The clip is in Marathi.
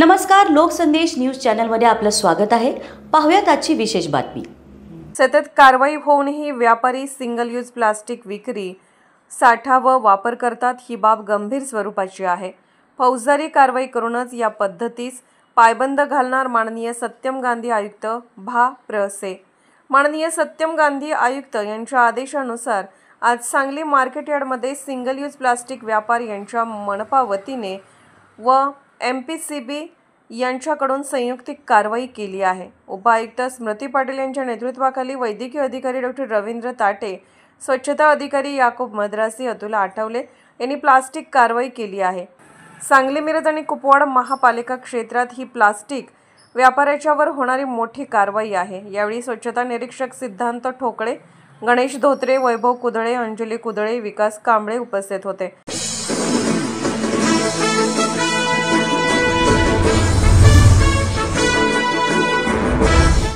नमस्कार, लोकसंदेश न्यूज चॅनलमध्ये आपलं स्वागत आहे। पाहूयात आजची विशेष बातमी। सतत कारवाई होऊनही व्यापारी सिंगल यूज प्लास्टिक विक्री, साठा व वापर करतात ही बाब गंभीर स्वरूपाची आहे। फौजदारी कारवाई करूनच या पद्धतीस पायबंद घालणार माननीय सत्यम गांधी आयुक्त भा.प्र.से। माननीय सत्यम गांधी आयुक्त यांच्या आदेशानुसार आज सांगली मार्केट यार्डमध्ये सिंगल यूज प्लास्टिक व्यापारी यांच्या मनपा वतीने व MPCB यांच्याकडून संयुक्तिक कारवाई केली आहे। उपायुक्त स्मृती पाटील यांच्या नेतृत्वाखाली वैद्यकीय अधिकारी डॉ. रवींद्र ताटे, स्वच्छता अधिकारी याकूब मद्रासी, अतुल आठवले यांनी प्लास्टिक कारवाई केली आहे। सांगली, मिरज आणि कुपवाड महापालिका क्षेत्रात ही प्लास्टिक व्यापाऱ्याच्यावर होणारी मोठी कारवाई आहे। यावेळी स्वच्छता निरीक्षक सिद्धांत ठोकळे, गणेश धोत्रे, वैभव कुदळे, अंजली कुदळे, विकास कांबळे उपस्थित होते।